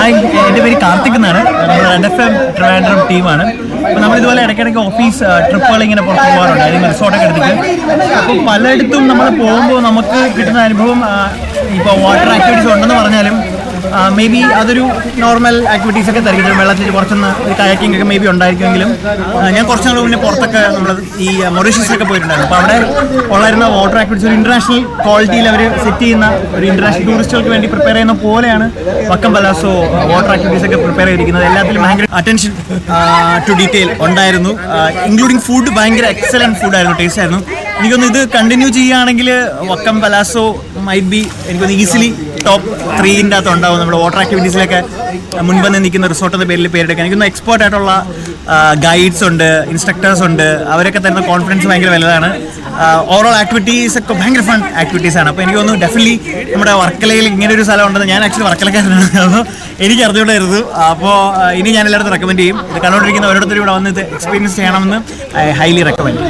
Hi, എൻ്റെ പേര് കാർത്തിക് എന്നാണ്. നമ്മൾ NFM ട്രിവാൻഡ്രം ടീമാണ്. അപ്പോൾ നമ്മളിതുപോലെ ഇടയ്ക്കിടയ്ക്ക് ഓഫീസ് ട്രിപ്പുകൾ ഇങ്ങനെ പുറത്ത് പോകാറുണ്ട്, അല്ലെങ്കിൽ റിസോർട്ടൊക്കെ എടുത്തിട്ട്. അപ്പോൾ പലയിടത്തും നമ്മൾ പോകുമ്പോൾ നമുക്ക് കിട്ടുന്ന അനുഭവം, ഇപ്പോൾ വാട്ടർ ആക്ടിവിറ്റീസ് ഉണ്ടെന്ന് പറഞ്ഞാലും മേ ബി അതൊരു നോർമൽ ആക്ടിവിറ്റീസ് ഒക്കെ തരികയും വെള്ളത്തിൽ കുറച്ചൊന്ന് കയാക്കിംഗ് ഒക്കെ മേ ബി ഉണ്ടായിരിക്കുമെങ്കിലും ഞാൻ കുറച്ച് നാൾ മുന്നേ പുറത്തൊക്കെ നമ്മൾ ഈ മൊറീഷ്യസിലൊക്കെ പോയിട്ടുണ്ടായിരുന്നു. അപ്പോൾ അവിടെ ഉള്ളായിരുന്ന വാട്ടർ ആക്ടിവിറ്റീസ് ഒരു ഇൻ്റർനാഷണൽ ക്വാളിറ്റിയിൽ അവർ സെറ്റ് ചെയ്യുന്ന ഒരു ഇൻ്റർനാഷണൽ ടൂറിസ്റ്റുകൾക്ക് വേണ്ടി പ്രിപ്പയർ ചെയ്യുന്ന പോലെയാണ് വക്കം പലാസോ വാട്ടർ ആക്ടിവിറ്റീസ് ഒക്കെ പ്രിപ്പയർ ചെയ്തിരിക്കുന്നത്. എല്ലാത്തിലും ഭയങ്കര അറ്റൻഷൻ ടു ഡീറ്റെയിൽ ഉണ്ടായിരുന്നു. ഇൻക്ലൂഡിങ് ഫുഡ് ഭയങ്കര എക്സലൻറ്റ് ഫുഡായിരുന്നു, ടേസ്റ്റ് ആയിരുന്നു. എനിക്കൊന്ന് ഇത് കണ്ടിന്യൂ ചെയ്യുകയാണെങ്കിൽ വക്കം പലാസോ മൈറ്റ് ബി എനിക്കൊന്ന് ഈസിലി ടോപ്പ് 3-ൻ്റെ അകത്ത് ഉണ്ടാവും. നമ്മുടെ വാട്ടർ ആക്ടിവിറ്റീസിലൊക്കെ മുൻപന്തി നിൽക്കുന്ന റിസോർട്ട് എന്ന പേരിൽ പേരെടുക്കാൻ എനിക്കൊന്ന് എക്സ്പേർട്ട് ആയിട്ടുള്ള ഗൈഡ്സ് ഉണ്ട്, ഇൻസ്ട്രക്ടേഴ്സ് ഉണ്ട്. അവരൊക്കെ തരുന്ന കോൺഫിഡൻസ് ഭയങ്കര വലുതാണ്. ഓവറോൾ ആക്ടിവിറ്റീസ് ഒക്കെ ഭയങ്കര ഫൺ ആക്ടിവിറ്റീസ് ആണ്. അപ്പോൾ എനിക്ക് തോന്നുന്നു ഡെഫിനറ്റ്ലി നമ്മുടെ വർക്കലയിൽ ഇങ്ങനെ ഒരു സ്ഥലം ഉണ്ടെന്ന്. ഞാൻ ആക്ച്വലി വർക്കലക്കാരനാണ്, അപ്പോൾ എനിക്ക് അറിഞ്ഞുകൊണ്ടായിരുന്നു. അപ്പോൾ ഇനി ഞാൻ എല്ലായിടത്തും റെക്കമെൻഡ് ചെയ്യും. ഇത് കണ്ടുകൊണ്ടിരിക്കുന്ന ഓരോരുത്തരും ഇവിടെ വന്ന് ഇത് എക്സ്പീരിയൻസ് ചെയ്യണമെന്ന് ഐ ഹൈലി റെക്കമെൻഡ്.